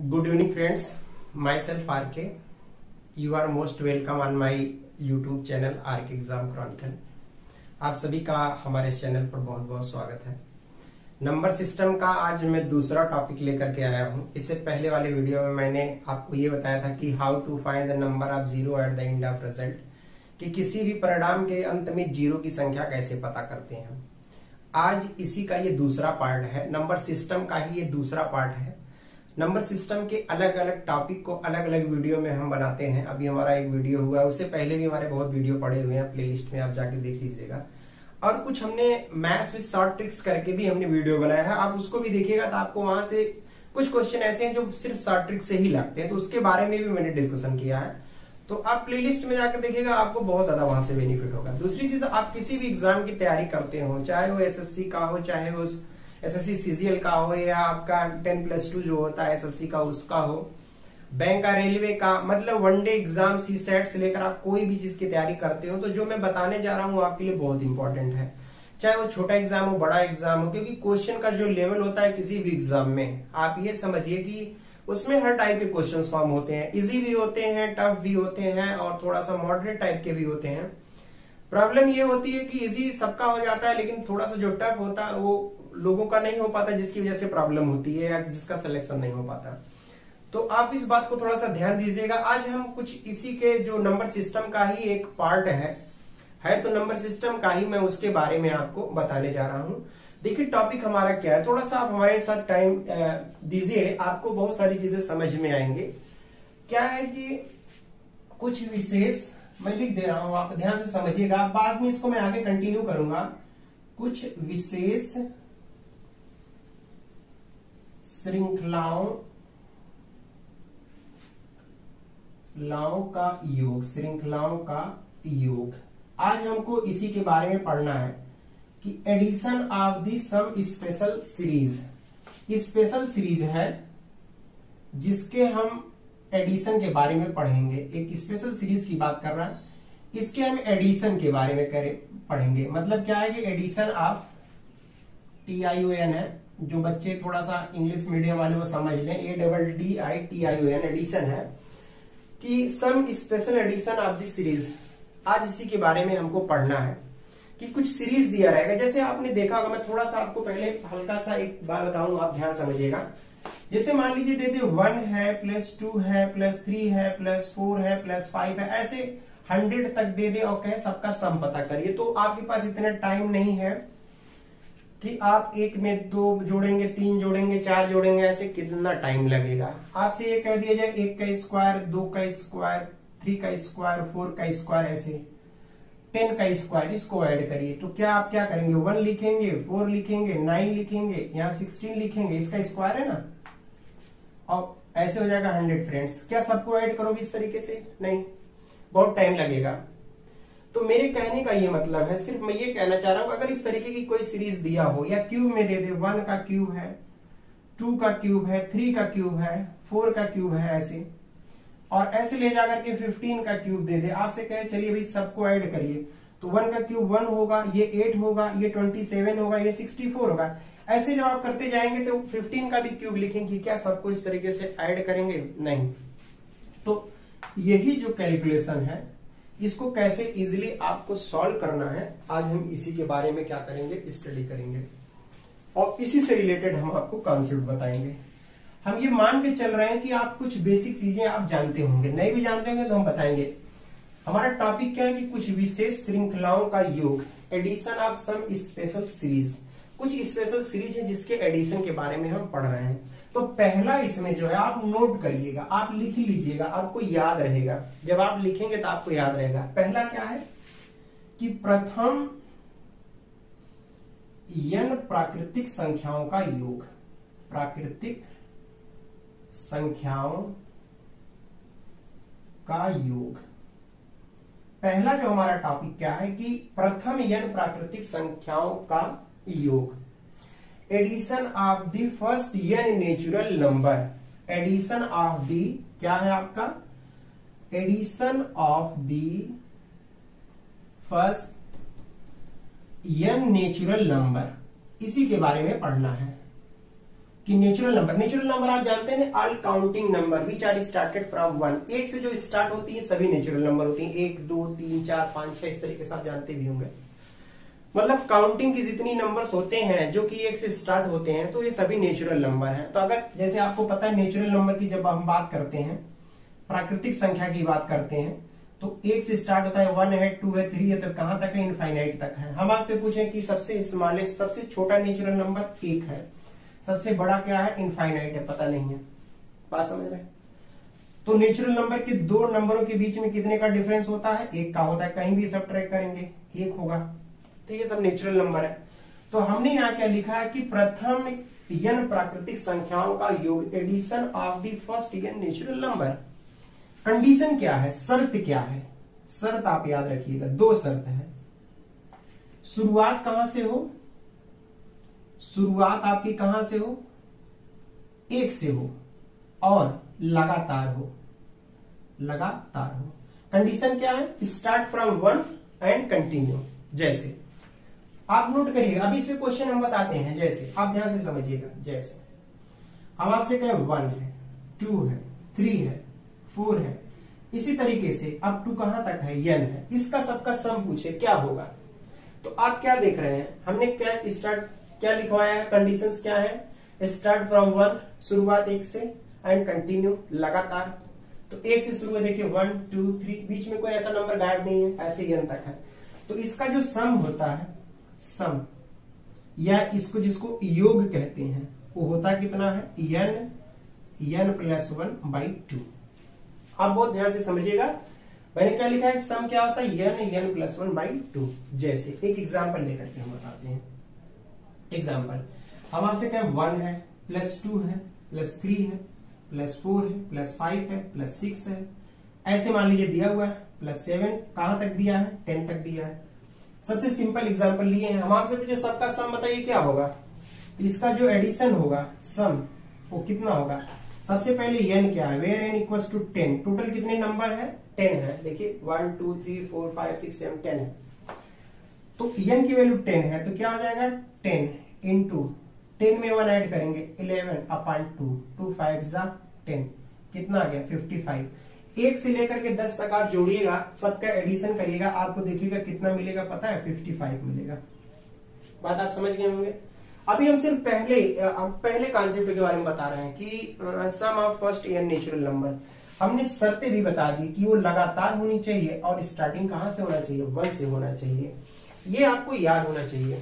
Good evening friends, myself RK. You are most welcome on my YouTube channel RK Exam Chronicle. आप सभी का हमारे इस channel पर बहुत बहुत स्वागत है। नंबर सिस्टम का आज मैं दूसरा टॉपिक लेकर के आया हूं। इससे पहले वाले वीडियो में मैंने आपको ये बताया था कि how to find the number of zero at the end of result, कि किसी भी परिणाम के अंत में जीरो की संख्या कैसे पता करते हैं। आज इसी का ये दूसरा पार्ट है, नंबर सिस्टम का ही ये दूसरा पार्ट है। नंबर सिस्टम के अलग अलग टॉपिक को अलग अलग वीडियो में हम बनाते हैं। अभी हमारा एक वीडियो हुआ है, उससे पहले भी हमारे बहुत वीडियो पड़े हुए हैं, प्लेलिस्ट में आप जाके देख लीजिएगा। और कुछ हमने मैथ्स विद शॉर्ट ट्रिक्स करके भी हमने वीडियो बनाया है, आप उसको भी देखिएगा तो आपको वहां से कुछ क्वेश्चन ऐसे हैं जो सिर्फ शॉर्ट ट्रिक से ही लगते हैं, तो उसके बारे में भी मैंने डिस्कशन किया है। तो आप प्लेलिस्ट में जाकर देखिएगा, आपको बहुत ज्यादा वहां से बेनिफिट होगा। दूसरी चीज, आप किसी भी एग्जाम की तैयारी करते हो, चाहे वो एसएससी का हो, चाहे वो एसएससी सीजीएल का हो, या आपका 10+2 जो होता है एसएससी का उसका हो, बैंक का, रेलवे का, मतलब वनडे एग्जाम, सीसेट से लेकर आप कोई भी चीज की तैयारी करते हो, तो जो मैं बताने जा रहा हूँ आपके लिए बहुत इंपॉर्टेंट है। चाहे वो छोटा एग्जाम हो, बड़ा एग्जाम हो, क्योंकि क्वेश्चन का जो लेवल होता है किसी भी एग्जाम में, आप ये समझिए कि उसमें हर टाइप के क्वेश्चन फॉर्म होते हैं। इजी भी होते हैं, टफ भी होते हैं, और थोड़ा सा मॉडरेट टाइप के भी होते हैं। प्रॉब्लम ये होती है कि इजी सबका हो जाता है, लेकिन थोड़ा सा जो टफ होता है वो लोगों का नहीं हो पाता, जिसकी वजह से प्रॉब्लम होती है या जिसका सिलेक्शन नहीं हो पाता। तो आप इस बात को थोड़ा सा ध्यान दीजिएगा। आज हम कुछ इसी के जो नंबर सिस्टम का ही एक पार्ट है तो नंबर सिस्टम का ही मैं उसके बारे में आपको बताने जा रहा हूं। देखिए टॉपिक हमारा क्या है, थोड़ा सा आप हमारे साथ टाइम दीजिए, आपको बहुत सारी चीजें समझ में आएंगे। क्या है कि कुछ विशेष मैं लिख दे रहा हूं, आप ध्यान से समझिएगा, बाद में इसको मैं आगे कंटिन्यू करूंगा। कुछ विशेष श्रृंखलाओं का योग, श्रृंखलाओं का योग, आज हमको इसी के बारे में पढ़ना है कि addition of the sum special series. Special series है जिसके हम एडिशन के बारे में पढ़ेंगे। एक स्पेशल सीरीज की बात कर रहा है, इसके हम एडिशन के बारे में पढ़ेंगे। मतलब क्या है कि एडिशन ऑफ TION है, जो बच्चे थोड़ा सा इंग्लिश मीडियम वाले वो समझ लें, ADDITION एडिशन है, कि sum special addition of the series. आज इसी के बारे में हमको पढ़ना है कि कुछ सीरीज दिया रहेगा। जैसे आपने देखा होगा, मैं थोड़ा सा आपको पहले हल्का सा एक बार बताऊंगा, आप ध्यान समझिएगा। जैसे मान लीजिए दे दे 1 है, +2 है, +3 है, +4 है, +5 है, ऐसे 100 तक दे दे और कहे सबका सम पता करिए। तो आपके पास इतना टाइम नहीं है कि आप एक में 2 जोड़ेंगे, 3 जोड़ेंगे, 4 जोड़ेंगे, ऐसे कितना टाइम लगेगा। आपसे ये कह दिया जाए 1 का स्क्वायर, 2 का स्क्वायर, 3 का स्क्वायर, 4 का स्क्वायर, ऐसे 10 का स्क्वायर, इसको ऐड करिए। तो क्या आप क्या करेंगे, 1 लिखेंगे, 4 लिखेंगे, 9 लिखेंगे, यहाँ 16 लिखेंगे, इसका स्क्वायर है ना, और ऐसे हो जाएगा 100 फ्रेंड्स। क्या सबको ऐड करोगे इस तरीके से? नहीं, बहुत टाइम लगेगा। तो मेरे कहने का ये मतलब है, सिर्फ मैं ये कहना चाह रहा हूं, अगर इस तरीके की कोई सीरीज दिया हो या क्यूब में दे दे, 1 का क्यूब है, 2 का क्यूब है, 3 का क्यूब है, 4 का क्यूब है, ऐसे, और ऐसे ले जाकर के 15 का क्यूब दे दे, आपसे कहे चलिए भाई सबको ऐड करिए, तो 1 का क्यूब 1 होगा, ये 8 होगा, ये 27 होगा, ये 64 होगा। ऐसे जब आप करते जाएंगे तो 15 का भी क्यूब लिखेंगे। क्या सबको इस तरीके से ऐड करेंगे? नहीं। तो यही जो कैलकुलेशन है, इसको कैसे इजीली आपको सॉल्व करना है, आज हम इसी के बारे में क्या करेंगे, स्टडी करेंगे, और इसी से रिलेटेड हम आपको कॉन्सेप्ट बताएंगे। हम ये मान के चल रहे हैं कि आप कुछ बेसिक चीजें आप जानते होंगे, नहीं भी जानते होंगे तो हम बताएंगे। हमारा टॉपिक क्या है कि कुछ विशेष श्रृंखलाओं का योग, addition of sum special series. कुछ स्पेशल सीरीज है जिसके एडिशन के बारे में हम पढ़ रहे हैं। तो पहला इसमें जो है, आप नोट करिएगा, आप लिख लीजिएगा, आपको याद रहेगा। जब आप लिखेंगे तो आपको याद रहेगा। पहला क्या है कि प्रथम n प्राकृतिक संख्याओं का योग, प्राकृतिक संख्याओं का योग। पहला जो हमारा टॉपिक क्या है कि प्रथम n प्राकृतिक संख्याओं का योग, addition of the first n natural number. Addition of the क्या है आपका, addition of the first n natural number, इसी के बारे में पढ़ना है कि नेचुरल नंबर आप जानते हैं all counting number which are started from 1, एक से जो स्टार्ट होती है सभी नेचुरल नंबर होती हैं, 1 2 3 4 5 6 इस तरीके से आप जानते भी होंगे। मतलब काउंटिंग की जितनी नंबर्स होते हैं जो कि 1 से स्टार्ट होते हैं तो ये सभी नेचुरल नंबर हैं। तो अगर जैसे आपको पता है नेचुरल नंबर की जब हम बात करते हैं, प्राकृतिक संख्या की बात करते हैं, तो 1 से स्टार्ट होता है, 1 है 2 है 3 है, तो कहां तक है, इनफाइनाइट तक है। हम आपसे पूछें कि सबसे स्मॉलेस्ट सबसे छोटा नेचुरल नंबर 1 है, सबसे बड़ा क्या है, इनफाइनाइट है, पता नहीं है। बात समझ रहे हैं? तो नेचुरल नंबर के दो नंबरों के बीच में कितने का डिफरेंस होता है, 1 का होता है, कहीं भी सब ट्रैक करेंगे 1 होगा। तो ये सब नेचुरल नंबर है। तो हमने यहाँ क्या लिखा है कि प्रथम n प्राकृतिक संख्याओं का योग, addition of the first n natural number. Condition क्या है, शर्त क्या है, शर्त आप याद रखिएगा, 2 शर्त है। शुरुआत कहां से हो, शुरुआत आपकी कहां से हो, 1 से हो और लगातार हो, लगातार हो। कंडीशन क्या है, स्टार्ट फ्रॉम 1 एंड कंटिन्यू। जैसे आप नोट करिएगा, अभी इसमें क्वेश्चन हम बताते हैं, जैसे आप ध्यान से समझिएगा। जैसे हम आपसे कहें 1 है, 2 है, 3 है, 4 है, इसी तरीके से अप टू कहां तक है, n है, इसका सबका सम पूछे क्या होगा। तो आप क्या देख रहे हैं, हमने क्या स्टार्ट क्या लिखवाया है, कंडीशंस क्या है, स्टार्ट फ्रॉम 1 शुरुआत 1 से एंड कंटिन्यू लगातार। तो 1 से शुरू है, देखिए 1 2 3, बीच में कोई ऐसा नंबर गायब नहीं है, ऐसे n तक है। तो इसका जो सम होता है, सम या इसको जिसको योग कहते हैं, वो होता कितना है, n + 1/2। आप बहुत ध्यान से समझिएगा, मैंने क्या लिखा है, सम क्या होता है, n + 1/2। जैसे एक एग्जांपल लेकर के हम बताते हैं। एग्जांपल हम आपसे कहें 1 है, +2 है, +3 है, +4 है, +5 है, +6 है, ऐसे मान लीजिए दिया हुआ है, +7 कहां तक दिया है, 10 तक दिया है। सबसे सिंपल एग्जांपल लिए हैं। हम आपसे पूछे सबका सम बताइए क्या होगा, तो इसका जो एडिशन होगा, सम, वो कितना होगा। सबसे पहले n क्या है, वेयर n = 10, टोटल कितने नंबर है, 10 है। देखिए 1 2 3 4 5 6 7 10 है, तो n की वैल्यू 10 है, तो क्या हो जाएगा, 10 इंटू 10 में 1 ऐड करेंगे, 11/2, 2 5 10, कितना आ गया, 55। 1 से लेकर के 10 तक आप जोड़िएगा, सबका एडिशन करिएगा, आपको देखिएगा कितना मिलेगा, पता है, 55 मिलेगा। बात आप समझ गए होंगे। अभी हम सिर्फ पहले कॉन्सेप्ट के बारे में बता रहे हैं कि sum of first n natural number. हमने शर्तें भी बता दी कि वो लगातार होनी चाहिए और स्टार्टिंग कहां से होना चाहिए, 1 से होना चाहिए। ये आपको याद होना चाहिए।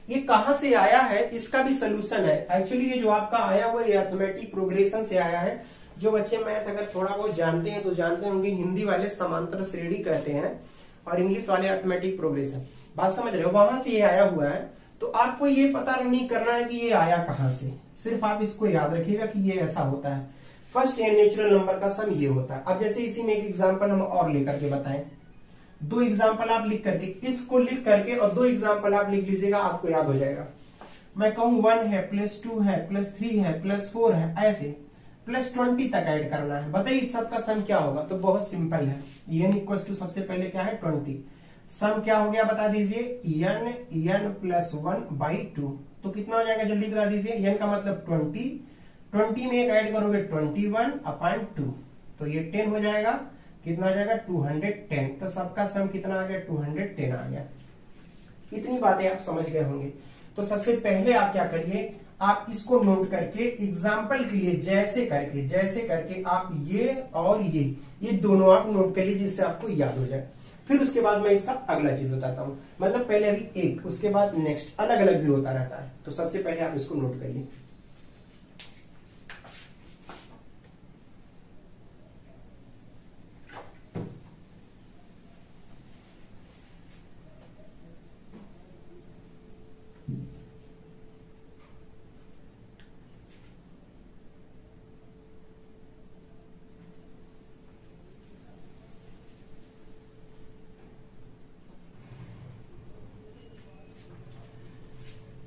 ये कहां से आया है, इसका भी सोल्यूशन है। एक्चुअली ये जो आपका आया हुआ है अरिथमेटिक प्रोग्रेशन से आया है। जो बच्चे मैथ अगर थोड़ा बहुत जानते हैं तो जानते होंगे, हिंदी वाले समांतर श्रेणी कहते हैं और इंग्लिश वाले अरिथमेटिक प्रोग्रेशन। बात समझ रहे हो, वहां से ये आया हुआ है। तो आपको ये पता नहीं करना है कि ये आया कहां से, सिर्फ आप इसको याद रखिएगा कि ये ऐसा होता है। फर्स्ट n नेचुरल नंबर का सम ये होता है। अब जैसे इसी में एक एग्जाम्पल हम और लेकर के बताएं, 2 एग्जाम्पल आप लिख करके, इसको लिख करके और 2 एग्जाम्पल आप लिख लीजिएगा, आपको याद हो जाएगा। मैं कहूं 1 है, +2 है, +3 है, +4 है, ऐसे +20 तक ऐड करना है। बताइए सबका सम क्या होगा, तो बहुत सिंपल है, n = सबसे पहले क्या है, 20। सम क्या हो गया बता दीजिए, n + 1/2, तो कितना हो जाएगा जल्दी बता दीजिए। n का मतलब 20 में एक ऐड करोगे 21/2, तो ये 10 हो जाएगा, कितना आ जाएगा, 210। तो सबका सम कितना आ गया, 210 आ गया। इतनी बातें आप समझ गए होंगे। तो सबसे पहले आप क्या करिए, आप इसको नोट करके एग्जाम्पल के लिए जैसे करके आप ये और ये दोनों आप नोट कर लीजिए, जिससे आपको याद हो जाए। फिर उसके बाद मैं इसका अगला चीज बताता हूं, मतलब पहले अभी एक, उसके बाद नेक्स्ट, अलग अलग भी होता रहता है। तो सबसे पहले आप इसको नोट करिए।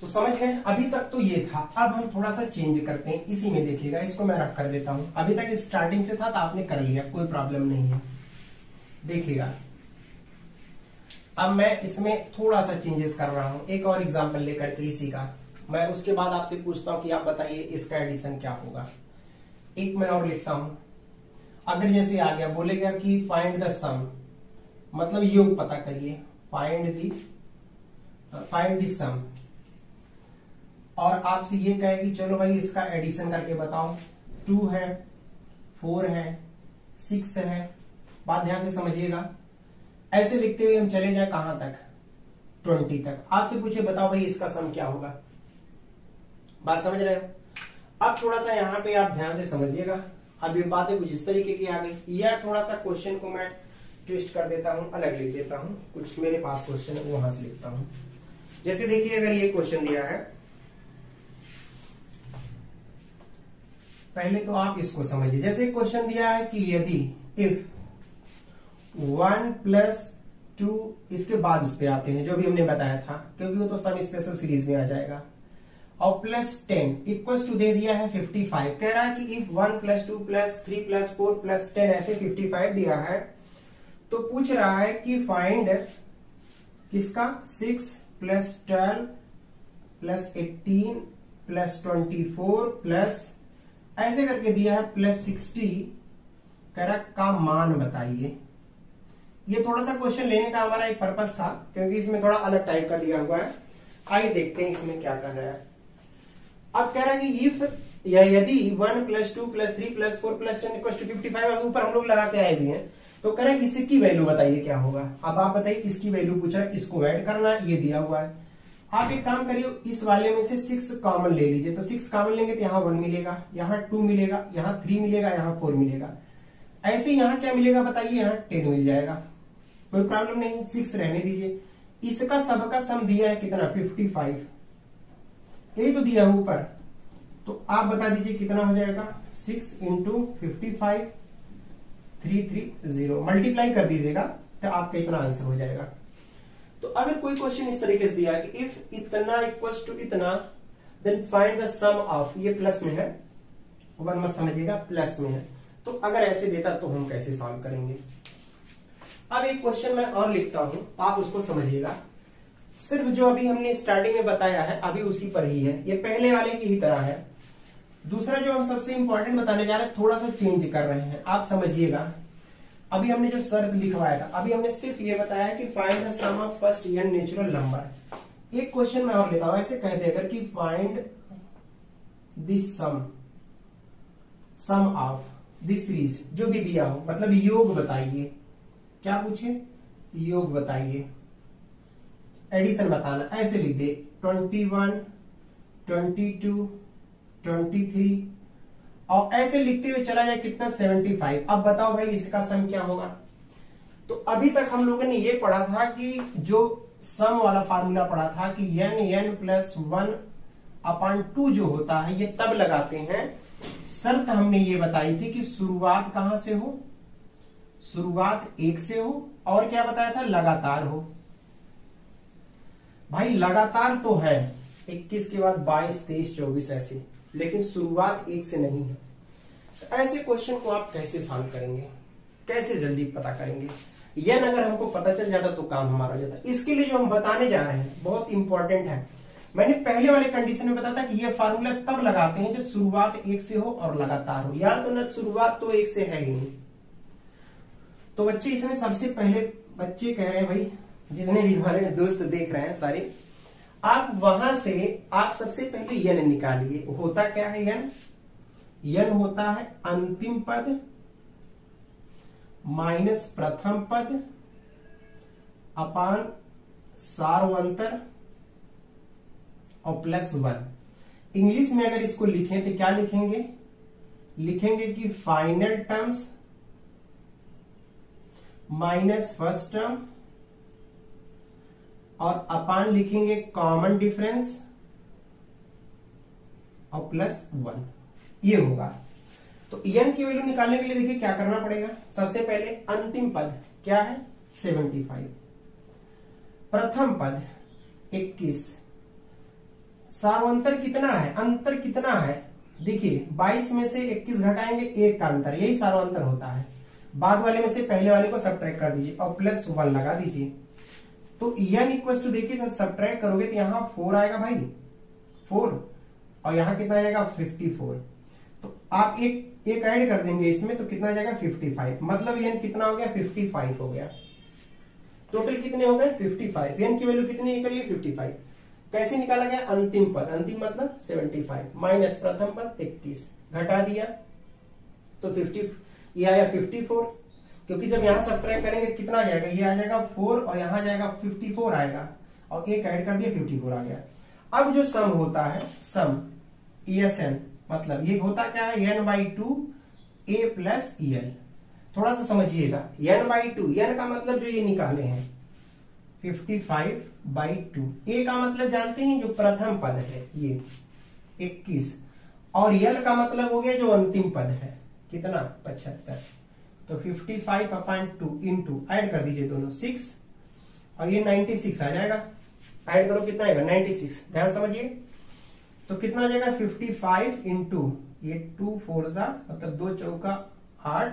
तो समझ गए, अभी तक तो ये था। अब हम थोड़ा सा चेंज करते हैं, इसी में देखिएगा, इसको मैं रख कर देता हूं। अभी तक स्टार्टिंग से था तो आपने कर लिया, कोई प्रॉब्लम नहीं है। देखिएगा अब मैं इसमें थोड़ा सा चेंजेस कर रहा हूं, एक और एग्जांपल लेकर के इसी का। मैं उसके बाद आपसे पूछता हूं कि आप बताइए इसका एडिशन क्या होगा। एक मैं और लिखता हूं, अगर जैसे आ गया बोलेगा कि फाइंड द सम, मतलब योग पता करिए, फाइंड द सम, और आपसे ये कहे कि चलो भाई इसका एडिशन करके बताओ। 2 है, 4 है, 6 है। बात ध्यान से समझिएगा। ऐसे लिखते हुए हम चले जाए कहां तक, 20 तक। आपसे पूछे बताओ भाई इसका सम क्या होगा। बात समझ रहे हो। अब थोड़ा सा यहाँ पे आप ध्यान से समझिएगा। अब ये बातें कुछ इस तरीके की आ गई, या थोड़ा सा क्वेश्चन को मैं ट्विस्ट कर देता हूं, अलग लिख देता हूं। कुछ मेरे पास क्वेश्चन है वहां से लिखता हूं। जैसे देखिए, अगर ये क्वेश्चन दिया है, पहले तो आप इसको समझिए। जैसे क्वेश्चन दिया है कि यदि इफ 1 + 2, इसके बाद उस पे आते हैं जो भी हमने बताया था, क्योंकि वो तो सम स्पेशल सीरीज में आ जाएगा, और +10 इक्वल्स टू दे दिया है 55। कह रहा है कि इफ 1 + 2 + 3 + 4 + 10 ऐसे 55 दिया है, तो पूछ रहा है कि फाइंड किसका 6 + 12 + 18 + 24 प्लस ऐसे करके दिया है +60 का मान बताइए। ये थोड़ा सा क्वेश्चन लेने का हमारा एक पर्पस था, क्योंकि इसमें थोड़ा अलग टाइप का दिया हुआ है। आइए देखते हैं इसमें क्या कर रहा है। अब कह रहा है कि इफ या यदि 1 + 2 + 3 + 4 + 10 = 55, अभी ऊपर हम लोग लगा के आए भी हैं, तो कह रहा है इसकी वैल्यू बताइए क्या होगा। अब आप बताइए इसकी वैल्यू पूछ रहा है, इसको ऐड करना है, ये दिया हुआ है। आप एक काम करिए, इस वाले में से 6 कॉमन ले लीजिए। तो 6 कॉमन लेंगे तो यहाँ 1 मिलेगा, यहाँ 2 मिलेगा, यहाँ 3 मिलेगा, यहाँ 4 मिलेगा। ऐसे यहाँ क्या मिलेगा बताइए, यहाँ 10 मिल जाएगा। कोई प्रॉब्लम नहीं, 6 रहने दीजिए। इसका सबका सम दिया है कितना, 55। यही तो दिया है ऊपर, तो आप बता दीजिए कितना हो जाएगा। 6 × 55 330 मल्टीप्लाई कर दीजिएगा तो आपका इतना आंसर हो जाएगा। तो अगर कोई क्वेश्चन इस तरीके से दिया है कि इफ इतना इक्वल्स टू इतना, then find the sum of, ये प्लस में है, 1 मत समझिएगा, प्लस में है। तो अगर ऐसे देता तो हम कैसे सॉल्व करेंगे। अब एक क्वेश्चन मैं और लिखता हूं, आप उसको समझिएगा। सिर्फ जो अभी हमने स्टार्टिंग में बताया है अभी उसी पर ही है, ये पहले वाले की ही तरह है। दूसरा जो हम सबसे इंपॉर्टेंट बताने जा रहे हैं, थोड़ा सा चेंज कर रहे हैं, आप समझिएगा। अभी हमने जो शर्त लिखवाया था, अभी हमने सिर्फ ये बताया कि find the sum of first n natural number. एक क्वेश्चन मैं और लेता हूं, ऐसे कहते हैं अगर कि find this sum of this series, जो भी दिया हो, मतलब योग बताइए। क्या पूछे, योग बताइए, एडिशन बताना। ऐसे लिख दे 21 22 23, और ऐसे लिखते हुए चला जाए कितना, 75। अब बताओ भाई इसका सम क्या होगा। तो अभी तक हम लोगों ने ये पढ़ा था कि जो सम वाला फार्मूला पढ़ा था कि n + 1/2 जो होता है, ये तब लगाते हैं। शर्त हमने ये बताई थी कि शुरुआत कहां से हो, शुरुआत 1 से हो, और क्या बताया था, लगातार हो। भाई लगातार तो है, 21 के बाद 22 23 24 ऐसे, लेकिन शुरुआत 1 से नहीं है। तो ऐसे क्वेश्चन को आप कैसे सॉल्व करेंगे, कैसे जल्दी पता करेंगे। यह अगर हमको पता चल जाता तो काम हमारा हो जाता। इसके लिए जो हम बताने जा रहे हैं बहुत इंपॉर्टेंट है। मैंने पहले वाले कंडीशन में बताया था कि यह फार्मूला तब लगाते हैं जब शुरुआत 1 से हो और लगातार हो। या तो ना शुरुआत तो 1 से है ही नहीं। तो बच्चे इसमें सबसे पहले, बच्चे कह रहे हैं भाई, जितने भी हमारे दोस्त देख रहे हैं सारे, आप वहां से आप सबसे पहले n निकालिए। होता क्या है n? n होता है अंतिम पद माइनस प्रथम पद अपान सार्वंतर और +1। इंग्लिश में अगर इसको लिखें तो क्या लिखेंगे, लिखेंगे कि final terms minus first term, और अपान लिखेंगे कॉमन डिफरेंस और +1। ये होगा। तो n की वैल्यू निकालने के लिए देखिए क्या करना पड़ेगा। सबसे पहले अंतिम पद क्या है, 75, प्रथम पद 21, सार्वंतर कितना है, अंतर कितना है, देखिए 22 में से 21 घटाएंगे, 1 का अंतर, यही सार्वंतर होता है। बाद वाले में से पहले वाले को सब्ट्रैक्ट कर दीजिए और +1 लगा दीजिए। तो n इक्वल टू देखिए, जब सब्ट्रैक्ट करोगे तो यहां 4 आएगा भाई, 4 और यहाँ कितना आ जाएगा 54। तो आप एक ऐड कर देंगे इसमें तो कितना आ जाएगा 55, मतलब n कितना हो गया 55 हो गया। टोटल कितने हो गए 55, n की वैल्यू कितनी निकली 55। कैसे निकाला गया, अंतिम पद, अंतिम मतलब 75 माइनस प्रथम पद 21, घटा दिया तो 50, ये आया 54, क्योंकि जब यहां सब्ट्रैक्ट करेंगे कितना आ जाएगा, ये आ जाएगा 4 और यहां जाएगा 54 आएगा और एक ऐड कर दिया 54 आ गया। अब जो सम होता है, सम ESN मतलब ये होता क्या है, n/2 a प्लस EL। थोड़ा सा समझिएगा, n/2, n का मतलब जो ये निकाले हैं 55/2, a का मतलब जानते हैं जो प्रथम पद है ये 21, और L का मतलब हो गया जो अंतिम पद है कितना 75। तो 55/2 इंटू ऐड कर दीजिए दोनों 6 और ये 96 आ जाएगा। ऐड करो कितना आएगा 96, ध्यान समझिए। तो कितना आ जाएगा 55 इंटू ये 2 4 मतलब 2 चौका 8,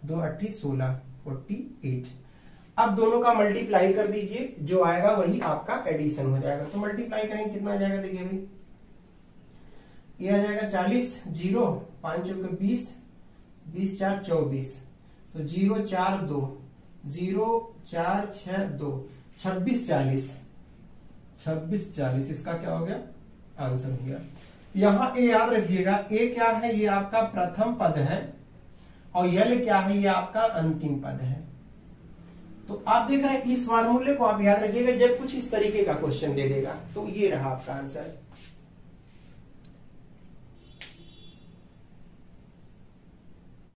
2 8 16, 48। अब दोनों का मल्टीप्लाई कर दीजिए, जो आएगा वही आपका एडिशन हो जाएगा। तो मल्टीप्लाई करेंगे कितना आ जाएगा, देखिए भाई ये आ जाएगा 40, 0 5 चौके 20, 20 4 24, तो 0 4 2, 0 4 6 2, 26 40, 26 40 इसका क्या हो गया आंसर हो गया। यहां ए याद रखिएगा, ए क्या है, ये आपका प्रथम पद है और यल क्या है, ये आपका अंतिम पद है। तो आप देख रहे हैं इस फार्मूले को आप याद रखिएगा, जब कुछ इस तरीके का क्वेश्चन दे देगा तो ये रहा आपका आंसर।